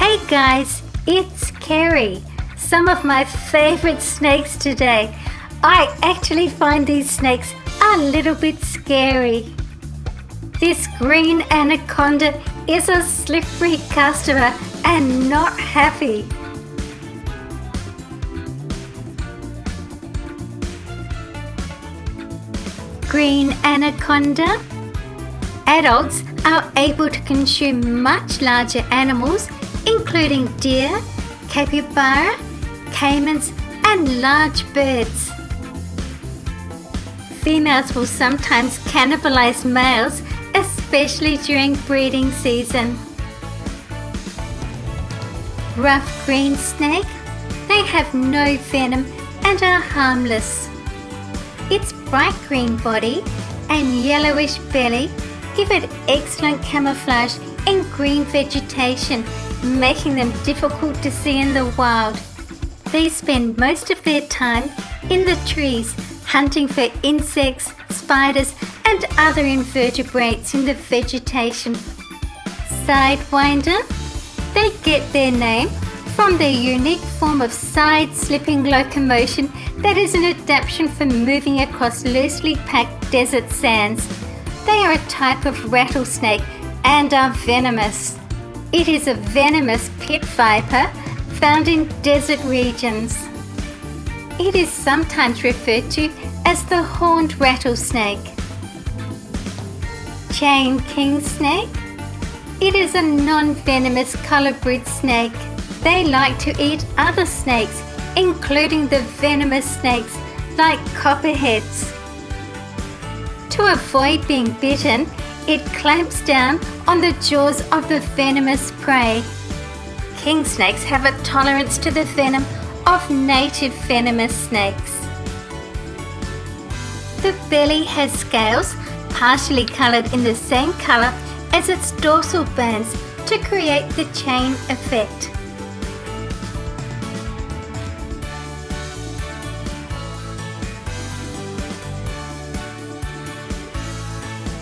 Hey guys, it's Kerry. Some of my favorite snakes today. I actually find these snakes a little bit scary. This green anaconda is a slippery customer and not happy. Green anaconda. Adults are able to consume much larger animals, including deer, capybara, caimans, and large birds. Females will sometimes cannibalize males, especially during breeding season. Rough green snake. They have no venom and are harmless. Its bright green body and yellowish belly give it excellent camouflage in green vegetation, making them difficult to see in the wild. They spend most of their time in the trees, hunting for insects, spiders, and other invertebrates in the vegetation. Sidewinder. They get their name from their unique form of side-slipping locomotion that is an adaptation for moving across loosely packed desert sands. They are a type of rattlesnake and are venomous. It is a venomous pit viper found in desert regions. It is sometimes referred to as the horned rattlesnake. Chain king snake. It is a non-venomous colobrid snake. They like to eat other snakes, including the venomous snakes like copperheads. To avoid being bitten, it clamps down on the jaws of the venomous prey. King snakes have a tolerance to the venom of native venomous snakes. The belly has scales partially coloured in the same colour as its dorsal bones to create the chain effect.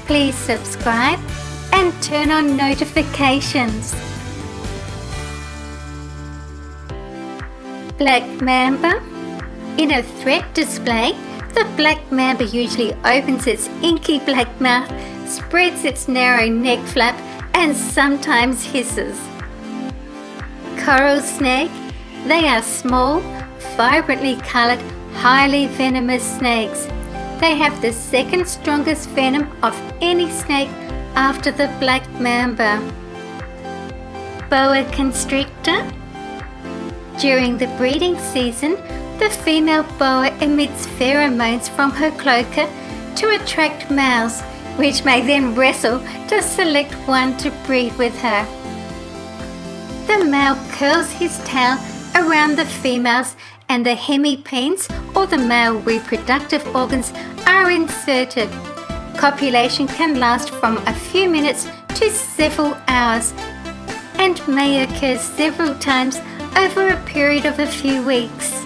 Please subscribe and turn on notifications. Black mamba. In a threat display, the black mamba usually opens its inky black mouth, spreads its narrow neck flap, and sometimes hisses. Coral snake. They are small, vibrantly coloured, highly venomous snakes. They have the second strongest venom of any snake after the black mamba. Boa constrictor. During the breeding season, the female boa emits pheromones from her cloaca to attract males, which may then wrestle to select one to breed with her. The male curls his tail around the females and the hemipenes, or the male reproductive organs, are inserted. Copulation can last from a few minutes to several hours and may occur several times over a period of a few weeks.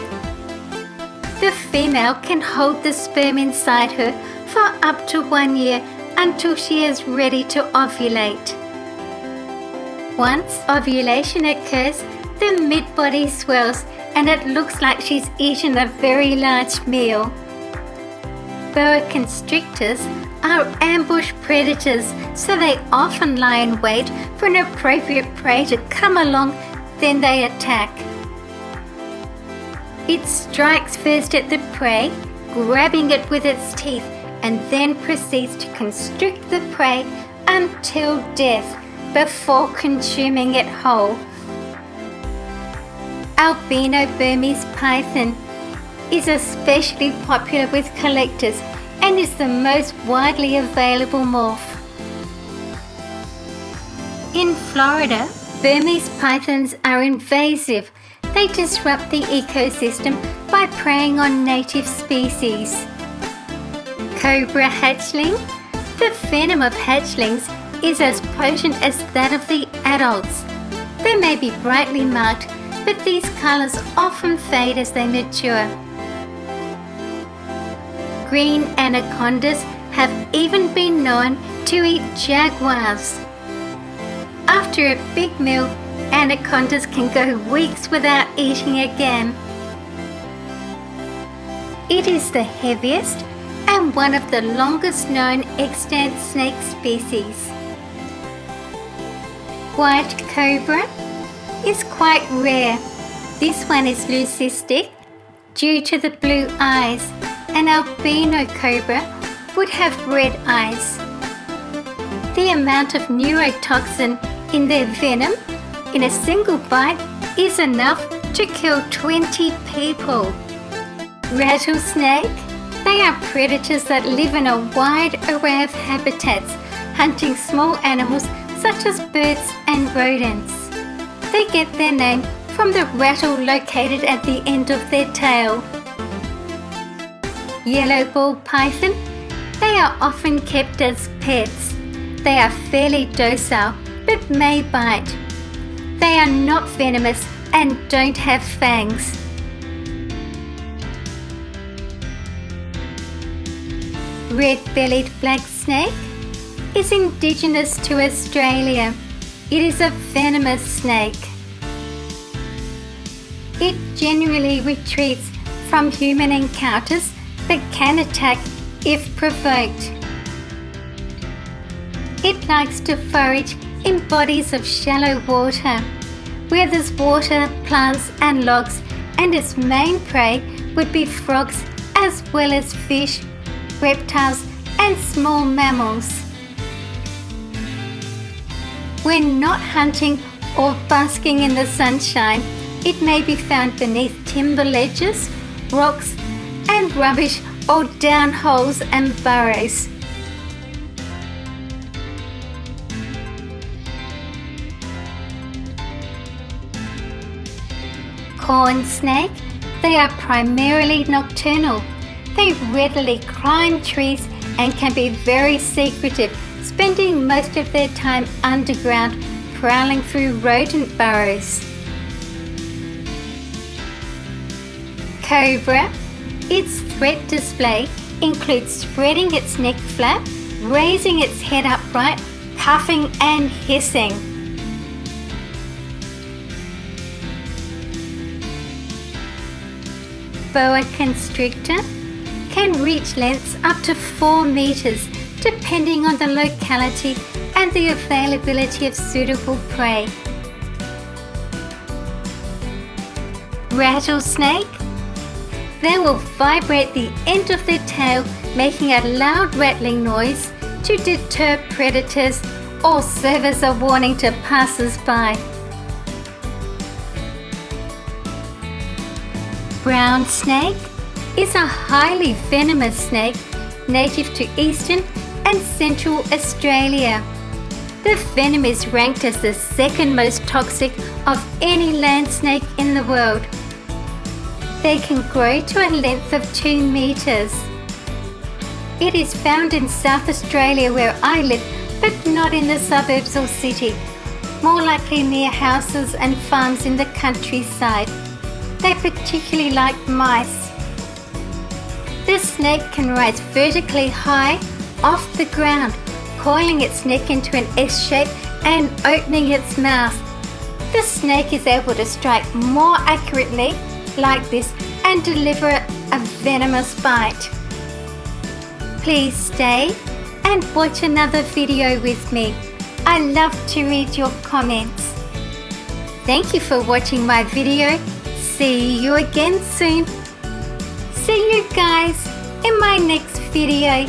The female can hold the sperm inside her for up to 1 year until she is ready to ovulate. Once ovulation occurs, the mid-body swells and it looks like she's eaten a very large meal. Boa constrictors are ambush predators, so they often lie in wait for an appropriate prey to come along, then they attack. It strikes first at the prey, grabbing it with its teeth, and then proceeds to constrict the prey until death before consuming it whole. Albino Burmese python is especially popular with collectors and is the most widely available morph. In Florida, Burmese pythons are invasive. They disrupt the ecosystem by preying on native species. Cobra hatchling. The venom of hatchlings is as potent as that of the adults. They may be brightly marked, but these colours often fade as they mature. Green anacondas have even been known to eat jaguars. After a big meal, anacondas can go weeks without eating again. It is the heaviest and one of the longest known extant snake species. White cobra is quite rare. This one is leucistic due to the blue eyes. An albino cobra would have red eyes. The amount of neurotoxin in their venom in a single bite is enough to kill 20 people. Rattlesnake. They are predators that live in a wide array of habitats, hunting small animals such as birds and rodents. They get their name from the rattle located at the end of their tail. Yellow ball python. They are often kept as pets. They are fairly docile but may bite. They are not venomous and don't have fangs. Red-bellied black snake is indigenous to Australia. It is a venomous snake. It generally retreats from human encounters but can attack if provoked. It likes to forage in bodies of shallow water, where there's water, plants and logs, and its main prey would be frogs as well as fish, reptiles and small mammals. When not hunting or basking in the sunshine, it may be found beneath timber ledges, rocks and rubbish or down holes and burrows. Corn snake. They are primarily nocturnal. They readily climb trees and can be very secretive, spending most of their time underground, prowling through rodent burrows. Cobra. Its threat display includes spreading its neck flap, raising its head upright, puffing and hissing. Boa constrictor can reach lengths up to 4 meters depending on the locality and the availability of suitable prey. Rattlesnake. They will vibrate the end of their tail, making a loud rattling noise to deter predators or serve as a warning to passers-by. Brown snake is a highly venomous snake native to eastern and central Australia. The venom is ranked as the second most toxic of any land snake in the world. They can grow to a length of 2 meters. It is found in South Australia where I live, but not in the suburbs or city, more likely near houses and farms in the countryside. They particularly like mice. This snake can rise vertically high off the ground, coiling its neck into an S shape and opening its mouth. The snake is able to strike more accurately like this and deliver a venomous bite. Please stay and watch another video with me. I love to read your comments. Thank you for watching my video. See you again soon. See you guys in my next video.